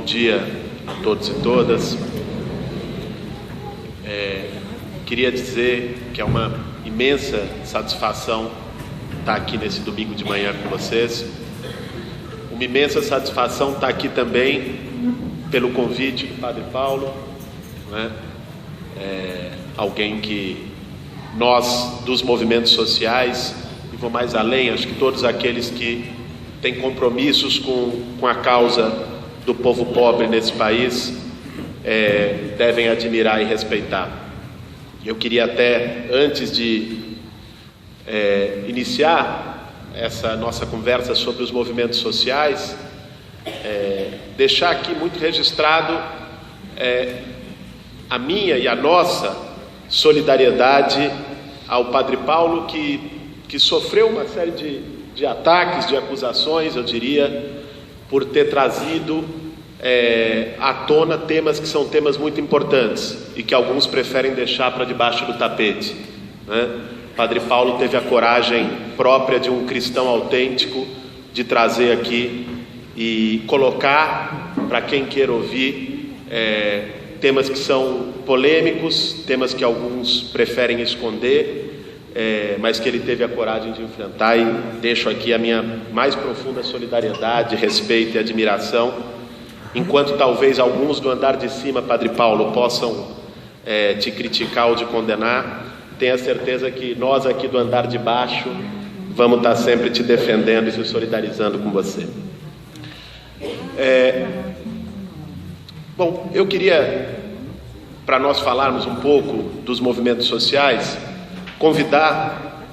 dia a todos e todas. Queria dizer que é uma imensa satisfação estar aqui nesse domingo de manhã com vocês. Uma imensa satisfação estar aqui também pelo convite do Padre Paulo, né? Alguém que nós, dos movimentos sociais, e vou mais além, acho que todos aqueles que têm compromissos com a causa do povo pobre nesse país, devem admirar e respeitar. Eu queria até, antes de iniciar essa nossa conversa sobre os movimentos sociais, deixar aqui muito registrado a minha e a nossa solidariedade ao Padre Paulo, que sofreu uma série de ataques, de acusações, eu diria, por ter trazido à tona temas que são temas muito importantes e que alguns preferem deixar para debaixo do tapete, né? Padre Paulo teve a coragem própria de um cristão autêntico de trazer aqui e colocar, para quem queira ouvir, temas que são polêmicos, temas que alguns preferem esconder, mas que ele teve a coragem de enfrentar, e deixo aqui a minha mais profunda solidariedade, respeito e admiração. Enquanto talvez alguns do andar de cima, Padre Paulo, possam te criticar ou te condenar, tenha certeza que nós aqui do andar de baixo vamos estar sempre te defendendo e se solidarizando com você. Bom, eu queria, para nós falarmos um pouco dos movimentos sociais, convidar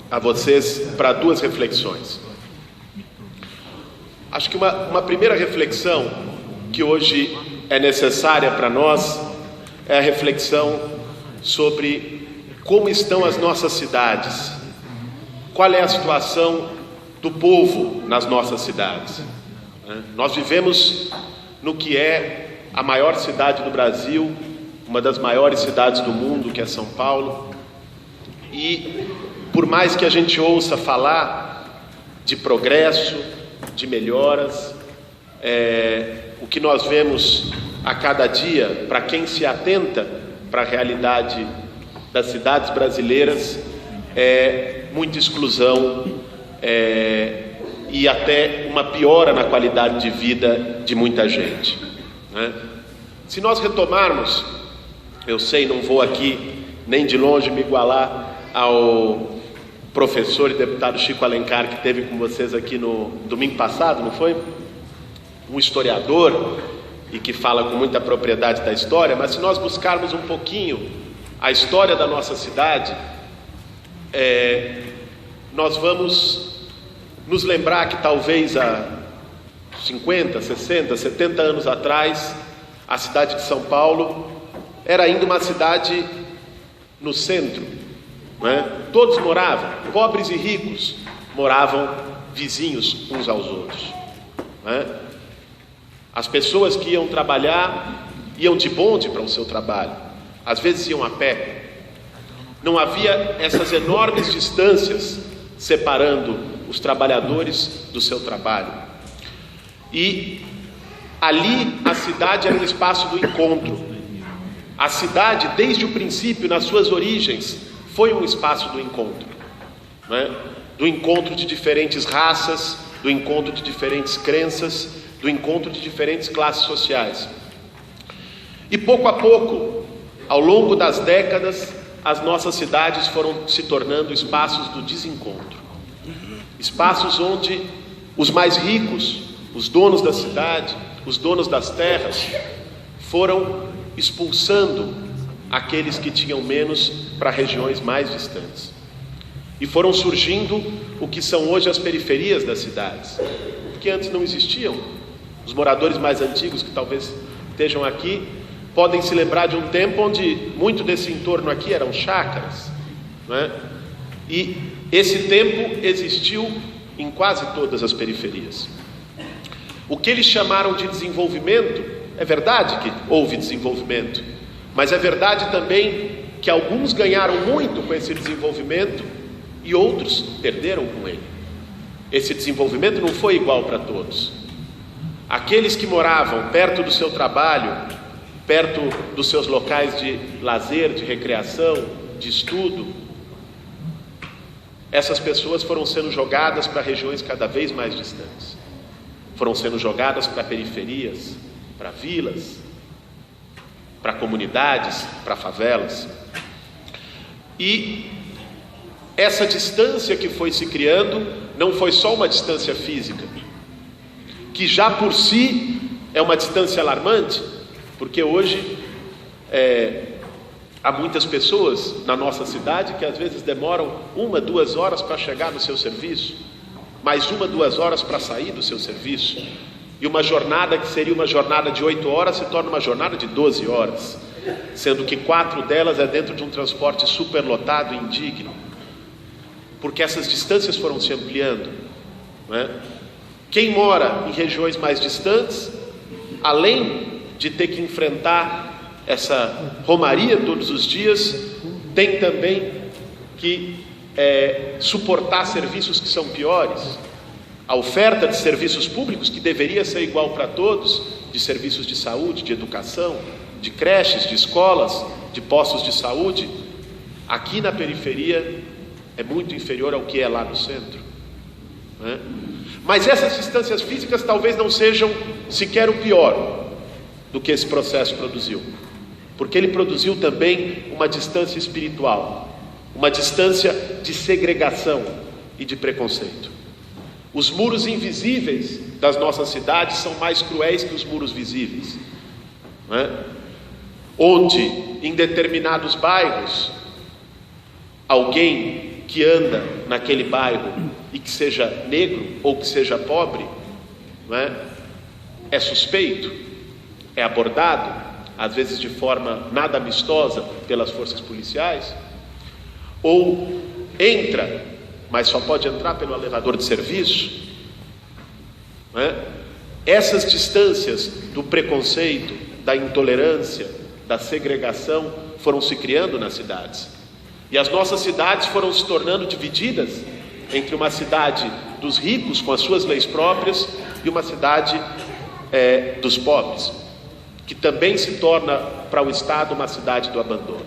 a vocês para duas reflexões. Acho que uma primeira reflexão que hoje é necessária para nós é a reflexão sobre como estão as nossas cidades, qual é a situação do povo nas nossas cidades. Nós vivemos no que é a maior cidade do Brasil, uma das maiores cidades do mundo, que é São Paulo, e por mais que a gente ouça falar de progresso, de melhoras, o que nós vemos a cada dia, para quem se atenta para a realidade das cidades brasileiras, é muita exclusão e até uma piora na qualidade de vida de muita gente, né? Se nós retomarmos, eu sei, não vou aqui nem de longe me igualar ao professor e deputado Chico Alencar, que esteve com vocês aqui no domingo passado, não foi? Um historiador e que fala com muita propriedade da história, mas se nós buscarmos um pouquinho a história da nossa cidade, nós vamos nos lembrar que talvez há 50, 60, 70 anos atrás, a cidade de São Paulo era ainda uma cidade no centro, né? Todos moravam, pobres e ricos, moravam vizinhos uns aos outros, né? As pessoas que iam trabalhar, iam de bonde para o seu trabalho, às vezes iam a pé. Não havia essas enormes distâncias separando os trabalhadores do seu trabalho. E ali a cidade era um espaço do encontro. A cidade, desde o princípio, nas suas origens, foi um espaço do encontro, né? Do encontro de diferentes raças, do encontro de diferentes crenças, do encontro de diferentes classes sociais. E pouco a pouco, ao longo das décadas, as nossas cidades foram se tornando espaços do desencontro. Espaços onde os mais ricos, os donos da cidade, os donos das terras, foram expulsando aqueles que tinham menos para regiões mais distantes. E foram surgindo o que são hoje as periferias das cidades, que antes não existiam. Os moradores mais antigos que talvez estejam aqui podem se lembrar de um tempo onde muito desse entorno aqui eram chácaras, né? E esse tempo existiu em quase todas as periferias. O que eles chamaram de desenvolvimento, é verdade que houve desenvolvimento, mas é verdade também que alguns ganharam muito com esse desenvolvimento e outros perderam com ele. Esse desenvolvimento não foi igual para todos. aqueles que moravam perto do seu trabalho, perto dos seus locais de lazer, de recreação, de estudo, essas pessoas foram sendo jogadas para regiões cada vez mais distantes, foram sendo jogadas para periferias, para vilas, para comunidades, para favelas. E essa distância que foi se criando não foi só uma distância física, que já por si é uma distância alarmante, porque hoje há muitas pessoas na nossa cidade que às vezes demoram 1, 2 horas para chegar no seu serviço, mais 1, 2 horas para sair do seu serviço, e uma jornada que seria uma jornada de 8 horas se torna uma jornada de 12 horas, sendo que 4 delas é dentro de um transporte superlotado e indigno, porque essas distâncias foram se ampliando, não é? Quem mora em regiões mais distantes, além de ter que enfrentar essa romaria todos os dias, tem também que suportar serviços que são piores. A oferta de serviços públicos, que deveria ser igual para todos, de serviços de saúde, de educação, de creches, de escolas, de postos de saúde, aqui na periferia é muito inferior ao que é lá no centro, né? Mas essas distâncias físicas talvez não sejam sequer o pior do que esse processo produziu, porque ele produziu também uma distância espiritual, uma distância de segregação e de preconceito. Os muros invisíveis das nossas cidades são mais cruéis que os muros visíveis, né? Onde em determinados bairros alguém que anda naquele bairro e que seja negro ou que seja pobre, né, é suspeito, é abordado, às vezes de forma nada amistosa pelas forças policiais, ou entra, mas só pode entrar pelo elevador de serviço, né? Essas distâncias do preconceito, da intolerância, da segregação foram se criando nas cidades, e as nossas cidades foram se tornando divididas entre uma cidade dos ricos com as suas leis próprias e uma cidade dos pobres, que também se torna para o Estado uma cidade do abandono.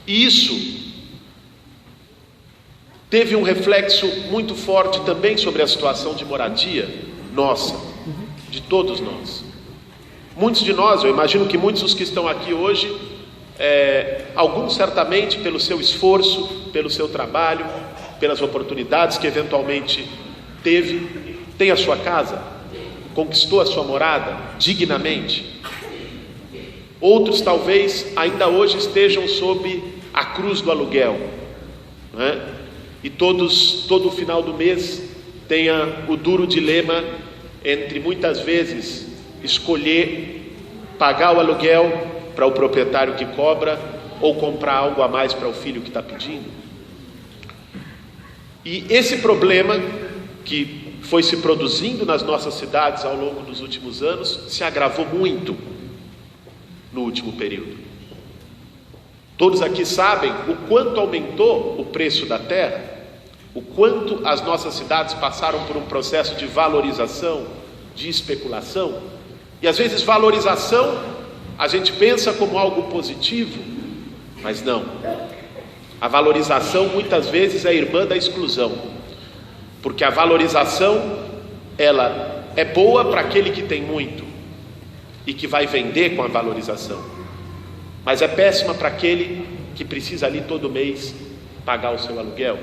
E isso teve um reflexo muito forte também sobre a situação de moradia nossa, de todos nós. Muitos de nós, eu imagino que muitos dos que estão aqui hoje, alguns certamente pelo seu esforço, pelo seu trabalho, pelas oportunidades que eventualmente teve, tem a sua casa, conquistou a sua morada dignamente. Outros talvez ainda hoje estejam sob a cruz do aluguel, né? E todo final do mês tenha o duro dilema entre muitas vezes escolher pagar o aluguel para o proprietário que cobra ou comprar algo a mais para o filho que está pedindo. E esse problema que foi se produzindo nas nossas cidades ao longo dos últimos anos se agravou muito no último período. Todos aqui sabem o quanto aumentou o preço da terra, o quanto as nossas cidades passaram por um processo de valorização, de especulação. E às vezes valorização a gente pensa como algo positivo, mas não. A valorização muitas vezes é irmã da exclusão, porque a valorização ela é boa para aquele que tem muito e que vai vender com a valorização, mas é péssima para aquele que precisa ali todo mês pagar o seu aluguel.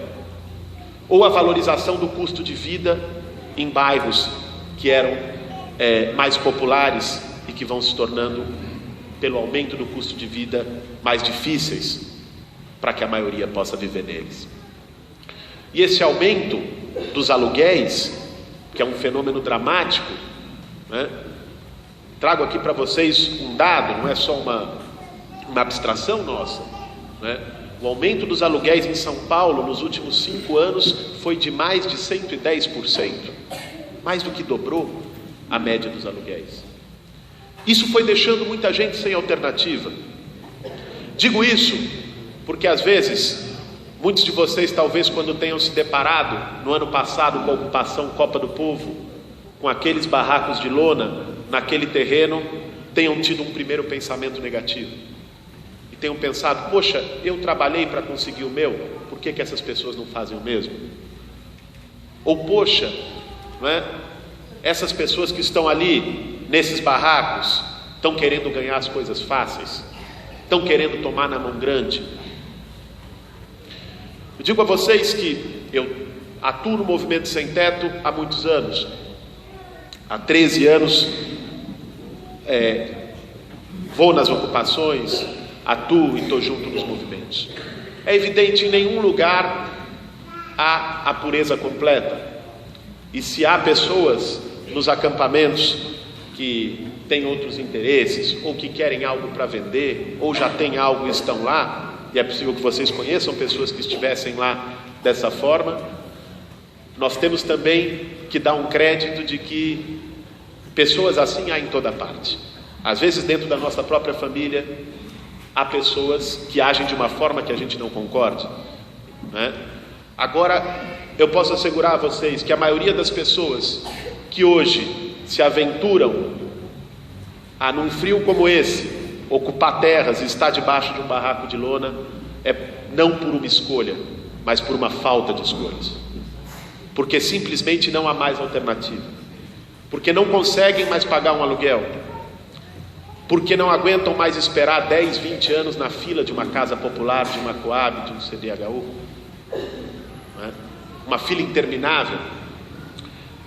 Ou a valorização do custo de vida em bairros que eram mais populares e que vão se tornando, pelo aumento do custo de vida, mais difíceis para que a maioria possa viver neles. E esse aumento dos aluguéis, que é um fenômeno dramático, né? Trago aqui para vocês um dado, não é só uma abstração nossa, né? O aumento dos aluguéis em São Paulo nos últimos 5 anos foi de mais de 110%, mais do que dobrou a média dos aluguéis. Isso foi deixando muita gente sem alternativa. Digo isso porque às vezes muitos de vocês talvez, quando tenham se deparado no ano passado com a ocupação Copa do Povo, com aqueles barracos de lona naquele terreno tenham tido um primeiro pensamento negativo e tenham pensado: poxa, eu trabalhei para conseguir o meu, por que essas pessoas não fazem o mesmo? Ou poxa, não é? Essas pessoas que estão ali nesses barracos estão querendo ganhar as coisas fáceis, estão querendo tomar na mão grande. Eu digo a vocês que eu atuo no Movimento Sem Teto há muitos anos. Há 13 anos vou nas ocupações, atuo e estou junto nos movimentos. É evidente, em nenhum lugar há a pureza completa. E se há pessoas nos acampamentos que têm outros interesses, ou que querem algo para vender, ou já têm algo e estão lá, e é possível que vocês conheçam pessoas que estivessem lá dessa forma, nós temos também que dar um crédito de que pessoas assim há em toda parte. Às vezes dentro da nossa própria família há pessoas que agem de uma forma que a gente não concorde, né? Agora, eu posso assegurar a vocês que a maioria das pessoas que hoje se aventuram a, num frio como esse, ocupar terras e estar debaixo de um barraco de lona, é não por uma escolha, mas por uma falta de escolhas, porque simplesmente não há mais alternativa, porque não conseguem mais pagar um aluguel, porque não aguentam mais esperar 10, 20 anos na fila de uma casa popular, de uma Coab, de um CDHU, né? Uma fila interminável.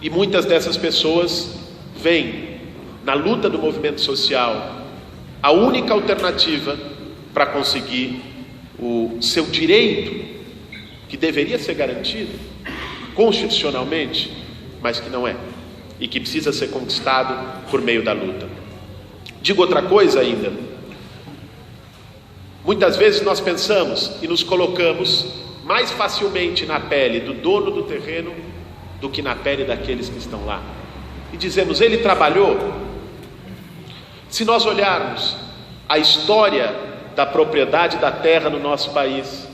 E muitas dessas pessoas veem na luta do movimento social a única alternativa para conseguir o seu direito, que deveria ser garantido constitucionalmente, mas que não é, e que precisa ser conquistado por meio da luta. Digo outra coisa ainda: muitas vezes nós pensamos e nos colocamos mais facilmente na pele do dono do terreno do que na pele daqueles que estão lá, e dizemos: ele trabalhou. Se nós olharmos a história da propriedade da terra no nosso país,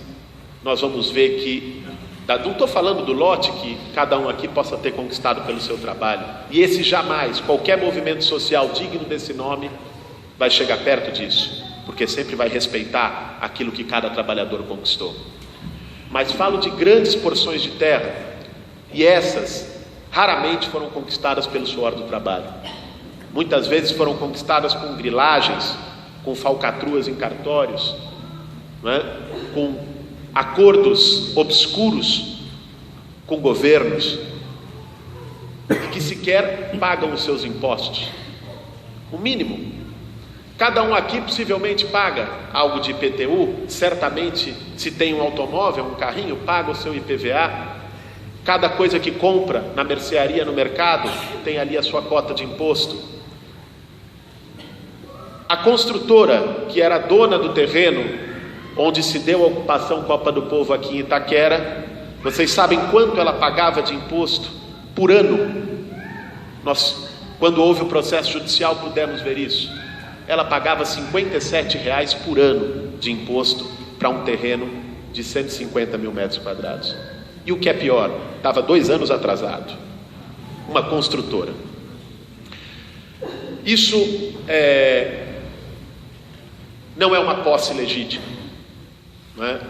nós vamos ver que, não estou falando do lote que cada um aqui possa ter conquistado pelo seu trabalho, e esse jamais, qualquer movimento social digno desse nome vai chegar perto disso, porque sempre vai respeitar aquilo que cada trabalhador conquistou. Mas falo de grandes porções de terra, e essas raramente foram conquistadas pelo suor do trabalho. Muitas vezes foram conquistadas com grilagens, com falcatruas em cartórios, né? Com acordos obscuros com governos que sequer pagam os seus impostos, o mínimo. Cada um aqui possivelmente paga algo de IPTU, certamente, se tem um automóvel, um carrinho, paga o seu IPVA. Cada coisa que compra na mercearia, no mercado, tem ali a sua cota de imposto. A construtora, que era dona do terreno onde se deu a ocupação Copa do Povo aqui em Itaquera, vocês sabem quanto ela pagava de imposto por ano? Nós, quando houve o processo judicial, pudemos ver isso. Ela pagava R$57 por ano de imposto para um terreno de 150 mil metros quadrados. E o que é pior, estava 2 anos atrasado. Uma construtora. Isso não é uma posse legítima, não é?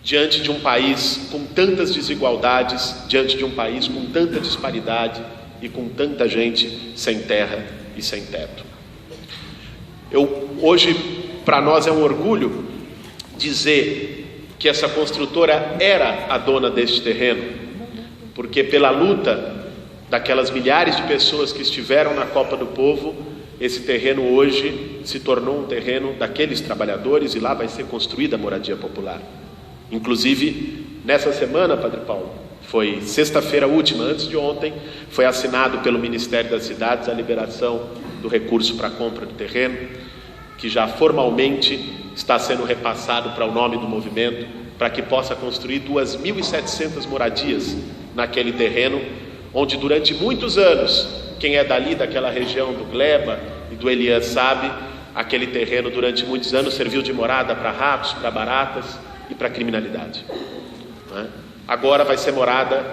Diante de um país com tantas desigualdades, diante de um país com tanta disparidade e com tanta gente sem terra e sem teto. Hoje, para nós é um orgulho dizer que essa construtora era a dona deste terreno, porque pela luta daquelas milhares de pessoas que estiveram na Copa do Povo, esse terreno hoje se tornou um terreno daqueles trabalhadores, e lá vai ser construída a moradia popular. Inclusive, nessa semana, Padre Paulo, foi sexta-feira última, antes de ontem, foi assinado pelo Ministério das Cidades a liberação do recurso para a compra do terreno, que já formalmente está sendo repassado para o nome do movimento, para que possa construir 2.700 moradias naquele terreno, onde durante muitos anos, quem é dali, daquela região do Gleba e do Elian sabe, aquele terreno durante muitos anos serviu de morada para ratos, para baratas e para criminalidade, né? Agora vai ser morada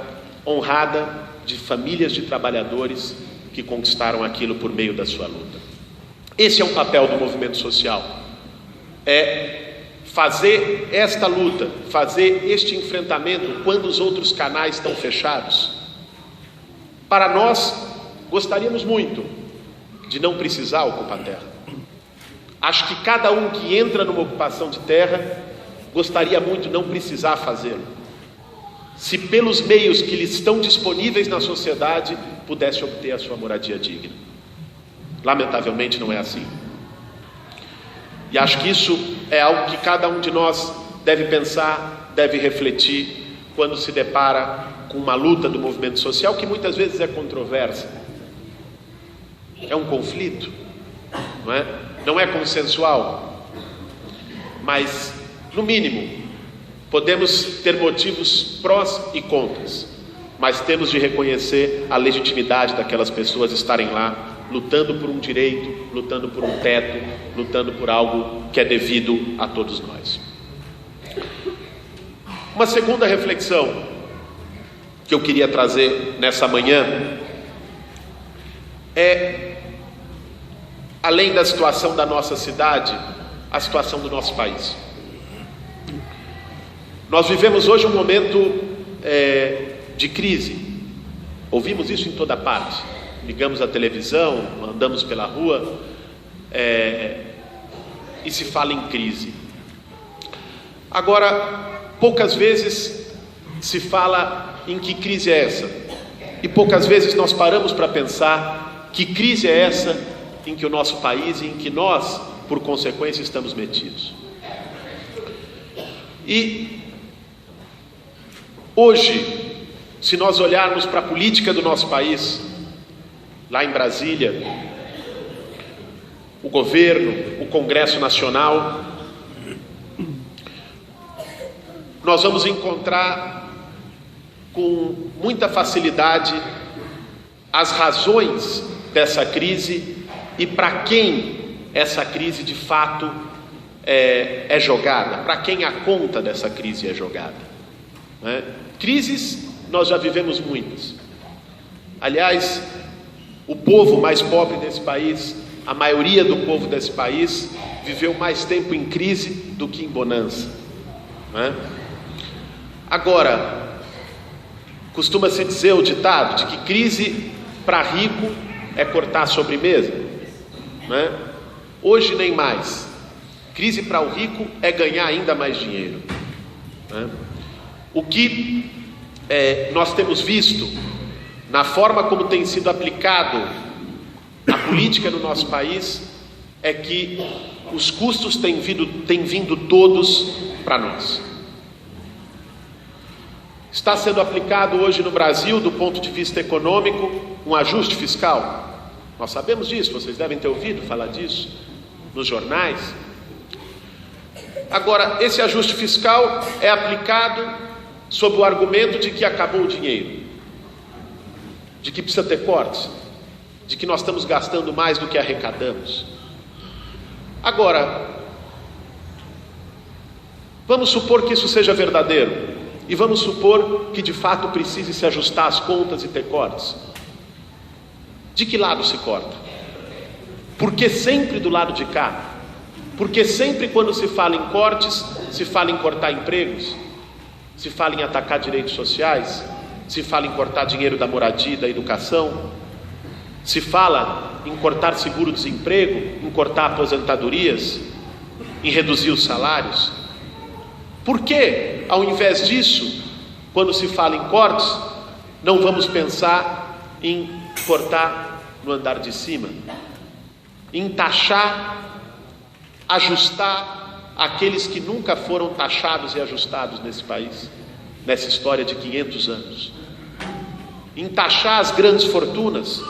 honrada de famílias de trabalhadores que conquistaram aquilo por meio da sua luta. Esse é um papel do movimento social, é fazer esta luta, fazer este enfrentamento quando os outros canais estão fechados. Para nós, gostaríamos muito de não precisar ocupar terra. Acho que cada um que entra numa ocupação de terra gostaria muito de não precisar fazê-lo, se pelos meios que lhes estão disponíveis na sociedade pudesse obter a sua moradia digna. Lamentavelmente não é assim. E acho que isso é algo que cada um de nós deve pensar, deve refletir quando se depara com uma luta do movimento social que muitas vezes é controversa. É um conflito, não é? Não é consensual, mas no mínimo podemos ter motivos prós e contras, mas temos de reconhecer a legitimidade daquelas pessoas estarem lá lutando por um direito, lutando por um teto, lutando por algo que é devido a todos nós. Uma segunda reflexão que eu queria trazer nessa manhã é, além da situação da nossa cidade, a situação do nosso país. Nós vivemos hoje um momento de crise, ouvimos isso em toda parte, ligamos a televisão, andamos pela rua e se fala em crise. Agora, poucas vezes se fala em que crise é essa, e poucas vezes nós paramos para pensar que crise é essa em que o nosso país e em que nós, por consequência, estamos metidos. E hoje, se nós olharmos para a política do nosso país, lá em Brasília, o governo, o Congresso Nacional, nós vamos encontrar com muita facilidade as razões dessa crise e para quem essa crise de fato é jogada, para quem a conta dessa crise é jogada, né? Crises nós já vivemos muitas. Aliás, o povo mais pobre desse país, a maioria do povo desse país, viveu mais tempo em crise do que em bonança, né? Agora, costuma-se dizer o ditado de que crise para rico é cortar a sobremesa, né? Hoje nem mais. Crise para o rico é ganhar ainda mais dinheiro, né? O que nós temos visto na forma como tem sido aplicado a política no nosso país é que os custos têm vindo todos para nós. Está sendo aplicado hoje no Brasil, do ponto de vista econômico, um ajuste fiscal. Nós sabemos disso, vocês devem ter ouvido falar disso nos jornais. Agora, esse ajuste fiscal é aplicado sob o argumento de que acabou o dinheiro, de que precisa ter cortes, de que nós estamos gastando mais do que arrecadamos. Agora, vamos supor que isso seja verdadeiro, e vamos supor que de fato precise se ajustar as contas e ter cortes. De que lado se corta? Porque sempre do lado de cá? Porque sempre quando se fala em cortes, se fala em cortar empregos, se fala em atacar direitos sociais, se fala em cortar dinheiro da moradia e da educação, se fala em cortar seguro-desemprego, em cortar aposentadorias, em reduzir os salários. Por que, ao invés disso, quando se fala em cortes, não vamos pensar em cortar no andar de cima, em taxar, ajustar aqueles que nunca foram taxados e ajustados nesse país, nessa história de 500 anos, em taxar as grandes fortunas?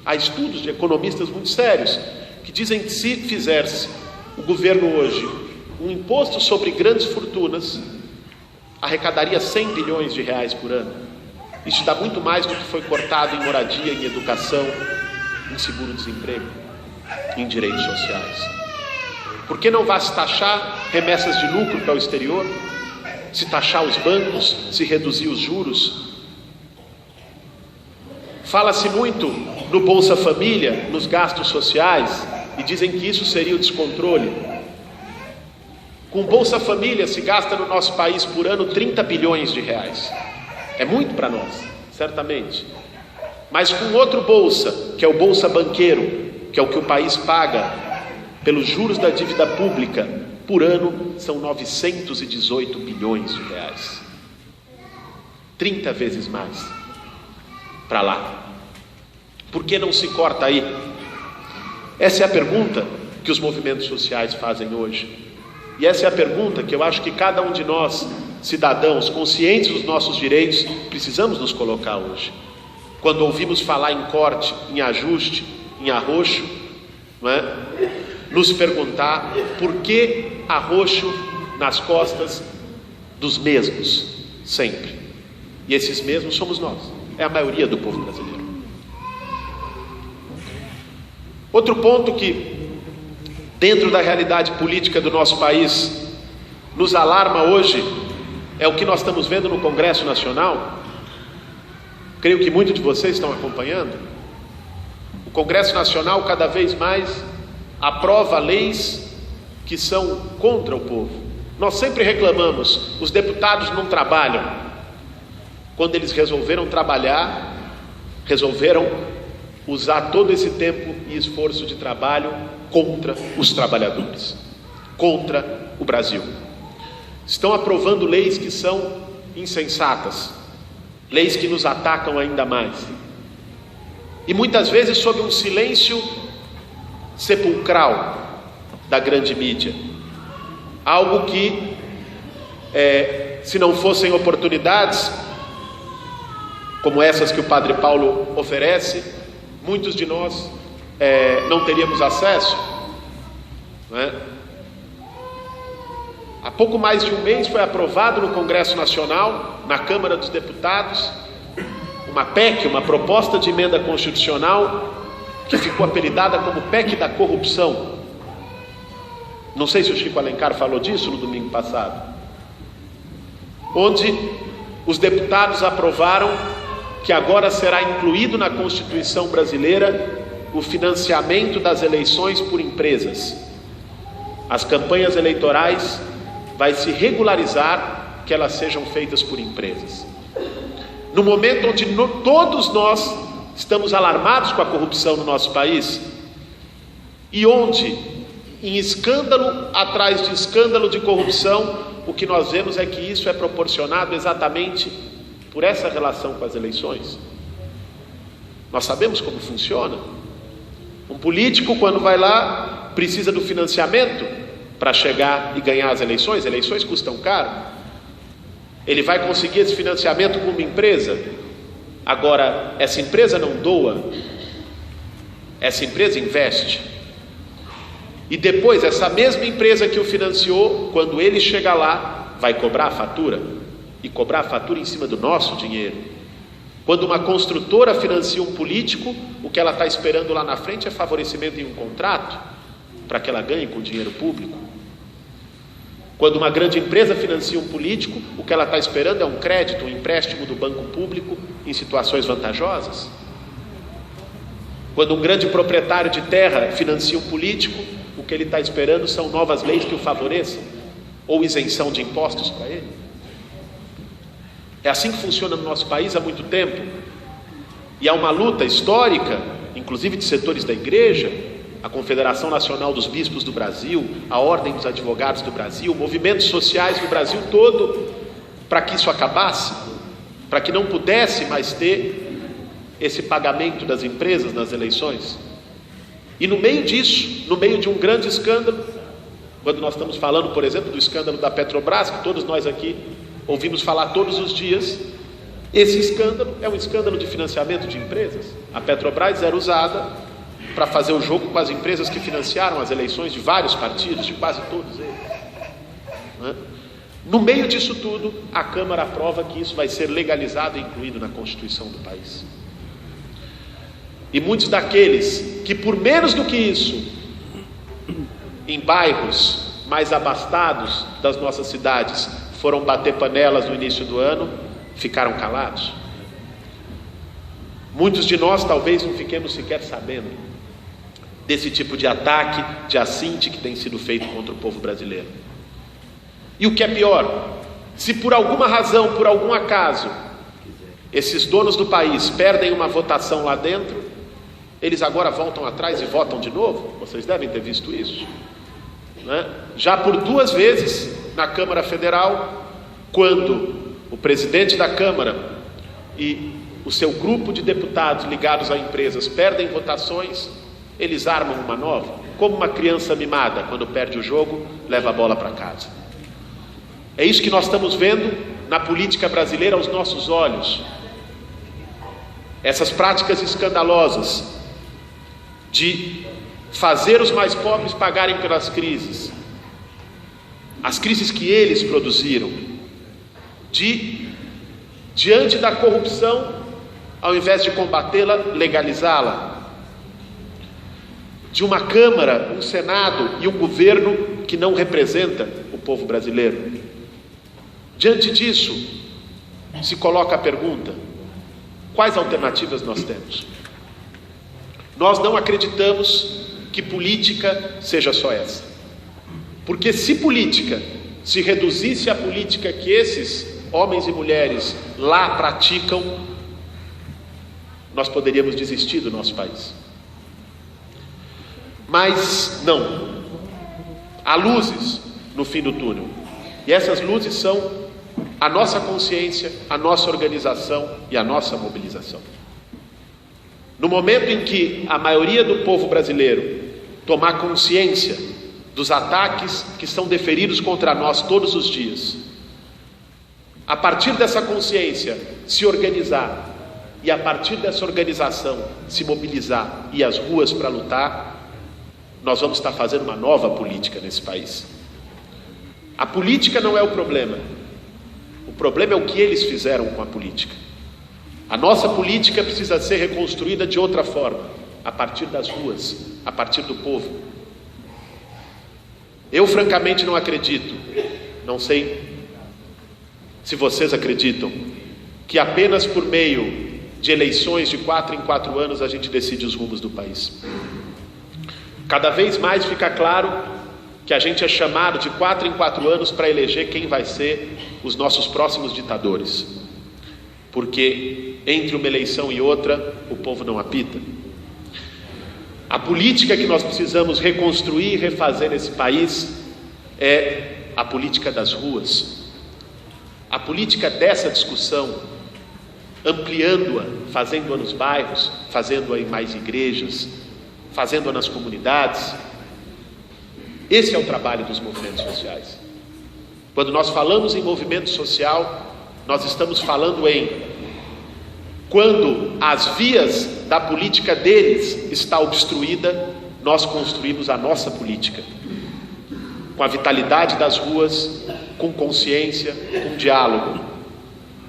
Há estudos de economistas muito sérios que dizem que se fizesse o governo hoje um imposto sobre grandes fortunas, arrecadaria 100 bilhões de reais por ano. Isso dá muito mais do que foi cortado em moradia, em educação, em seguro-desemprego, em direitos sociais. Por que não vai se taxar remessas de lucro para o exterior, se taxar os bancos, se reduzir os juros? Fala-se muito no Bolsa Família, nos gastos sociais, e dizem que isso seria o descontrole. Com Bolsa Família se gasta no nosso país por ano 30 bilhões de reais. É muito para nós, certamente. Mas com outro Bolsa, que é o Bolsa Banqueiro, que é o que o país paga pelos juros da dívida pública, por ano são 918 bilhões de reais. 30 vezes mais para lá. Por que não se corta aí? Essa é a pergunta que os movimentos sociais fazem hoje. E essa é a pergunta que eu acho que cada um de nós, cidadãos, conscientes dos nossos direitos, precisamos nos colocar hoje. Quando ouvimos falar em corte, em ajuste, em arroxo, não é? Nos perguntar por que arroxo nas costas dos mesmos, sempre. E esses mesmos somos nós, é a maioria do povo brasileiro. Outro ponto que, dentro da realidade política do nosso país, nos alarma hoje, é o que nós estamos vendo no Congresso Nacional. Creio que muitos de vocês estão acompanhando. O Congresso Nacional cada vez mais aprova leis que são contra o povo. Nós sempre reclamamos, os deputados não trabalham. Quando eles resolveram trabalhar, resolveram usar todo esse tempo e esforço de trabalho contra os trabalhadores, contra o Brasil. Estão aprovando leis que são insensatas, leis que nos atacam ainda mais. E muitas vezes sob um silêncio sepulcral da grande mídia. Algo que, se não fossem oportunidades como essas que o Padre Paulo oferece, muitos de nós não teríamos acesso, não é? Há pouco mais de um mês foi aprovado no Congresso Nacional, na Câmara dos Deputados, uma PEC, uma proposta de emenda constitucional, que ficou apelidada como PEC da corrupção. Não sei se o Chico Alencar falou disso no domingo passado, onde os deputados aprovaram que agora será incluído na Constituição brasileira o financiamento das eleições por empresas. As campanhas eleitorais vai se regularizar que elas sejam feitas por empresas. No momento onde todos nós estamos alarmados com a corrupção no nosso país, e onde, em escândalo atrás de escândalo de corrupção, o que nós vemos é que isso é proporcionado exatamente por essa relação com as eleições. Nós sabemos como funciona. Um político, quando vai lá, precisa do financiamento para chegar e ganhar as eleições. Eleições custam caro. Ele vai conseguir esse financiamento com uma empresa. Agora, essa empresa não doa, essa empresa investe. E depois, essa mesma empresa que o financiou, quando ele chega lá, vai cobrar a fatura. E cobrar a fatura em cima do nosso dinheiro. Quando uma construtora financia um político, o que ela está esperando lá na frente é favorecimento em um contrato, para que ela ganhe com dinheiro público. Quando uma grande empresa financia um político, o que ela está esperando é um crédito, um empréstimo do banco público em situações vantajosas. Quando um grande proprietário de terra financia um político, o que ele está esperando são novas leis que o favoreçam, ou isenção de impostos para ele. É assim que funciona no nosso país há muito tempo. E há uma luta histórica, inclusive de setores da igreja, a Confederação Nacional dos Bispos do Brasil, a Ordem dos Advogados do Brasil, movimentos sociais do Brasil todo, para que isso acabasse, para que não pudesse mais ter esse pagamento das empresas nas eleições. E no meio disso, no meio de um grande escândalo, quando nós estamos falando, por exemplo, do escândalo da Petrobras, que todos nós aqui ouvimos falar todos os dias, esse escândalo é um escândalo de financiamento de empresas. A Petrobras era usada para fazer o jogo com as empresas que financiaram as eleições de vários partidos, de quase todos eles, né? No meio disso tudo, a Câmara aprova que isso vai ser legalizado e incluído na Constituição do país. E muitos daqueles que, por menos do que isso, em bairros mais abastados das nossas cidades, foram bater panelas no início do ano, ficaram calados. Muitos de nós talvez não fiquemos sequer sabendo desse tipo de ataque, de assinte que tem sido feito contra o povo brasileiro. E o que é pior, se por alguma razão, por algum acaso, esses donos do país perdem uma votação lá dentro, eles agora voltam atrás e votam de novo. Vocês devem ter visto isso, né? Já por 2 vezes na Câmara Federal, quando o presidente da Câmara e o seu grupo de deputados ligados a empresas perdem votações, eles armam uma nova, como uma criança mimada, quando perde o jogo, leva a bola para casa. É isso que nós estamos vendo na política brasileira aos nossos olhos. Essas práticas escandalosas de fazer os mais pobres pagarem pelas crises, as crises que eles produziram, diante da corrupção, ao invés de combatê-la, legalizá-la, de uma Câmara, um Senado e um governo que não representa o povo brasileiro. Diante disso, se coloca a pergunta: quais alternativas nós temos? Nós não acreditamos que política seja só essa, porque se política se reduzisse à política que esses homens e mulheres lá praticam, nós poderíamos desistir do nosso país. Mas não, há luzes no fim do túnel, e essas luzes são a nossa consciência, a nossa organização e a nossa mobilização. No momento em que a maioria do povo brasileiro tomar consciência dos ataques que são deferidos contra nós todos os dias, a partir dessa consciência se organizar, e a partir dessa organização se mobilizar e ir às ruas para lutar, nós vamos estar fazendo uma nova política nesse país. A política não é o problema é o que eles fizeram com a política. A nossa política precisa ser reconstruída de outra forma, a partir das ruas, a partir do povo. Eu francamente não acredito, não sei se vocês acreditam, que apenas por meio de eleições de 4 em 4 anos a gente decide os rumos do país. Cada vez mais fica claro que a gente é chamado de 4 em 4 anos para eleger quem vai ser os nossos próximos ditadores, porque entre uma eleição e outra o povo não apita. A política que nós precisamos reconstruir e refazer nesse país é a política das ruas, a política dessa discussão, ampliando-a, fazendo-a nos bairros, fazendo-a em mais igrejas, fazendo-a nas comunidades. Esse é o trabalho dos movimentos sociais. Quando nós falamos em movimento social, nós estamos falando em quando as vias da política deles está obstruída, nós construímos a nossa política, com a vitalidade das ruas, com consciência, com diálogo.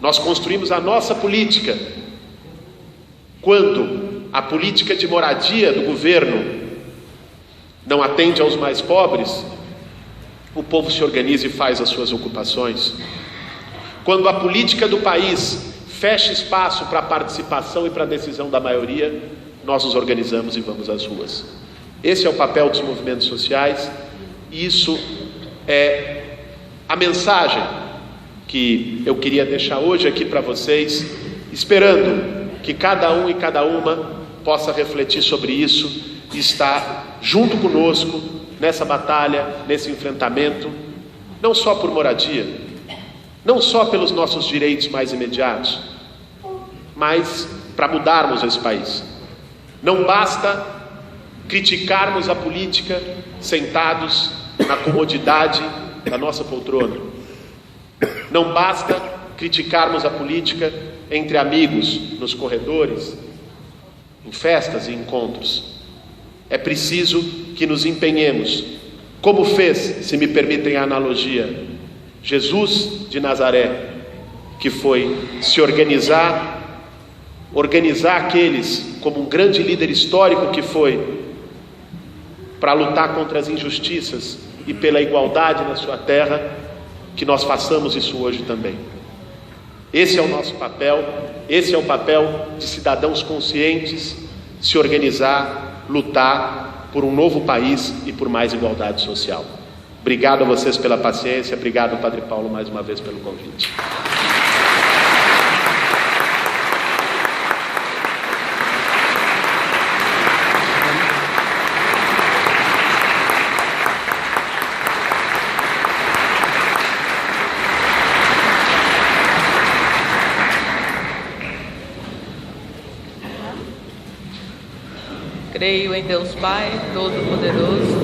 Nós construímos a nossa política quando a política de moradia do governo não atende aos mais pobres, o povo se organiza e faz as suas ocupações. Quando a política do país fecha espaço para a participação e para a decisão da maioria, nós nos organizamos e vamos às ruas. Esse é o papel dos movimentos sociais, e isso é a mensagem que eu queria deixar hoje aqui para vocês, esperando que cada um e cada uma possa refletir sobre isso e estar junto conosco nessa batalha, nesse enfrentamento, não só por moradia, não só pelos nossos direitos mais imediatos, mas para mudarmos esse país. Não basta criticarmos a política sentados na comodidade da nossa poltrona. Não basta criticarmos a política entre amigos, nos corredores, em festas e encontros. É preciso que nos empenhemos, como fez, se me permitem a analogia, Jesus de Nazaré, que foi se organizar aqueles, como um grande líder histórico que foi, para lutar contra as injustiças e pela igualdade na sua terra, que nós façamos isso hoje também. Esse é o nosso papel, esse é o papel de cidadãos conscientes, se organizar, lutar por um novo país e por mais igualdade social. Obrigado a vocês pela paciência, obrigado, Padre Paulo, mais uma vez pelo convite. Creio em Deus Pai, Todo-Poderoso,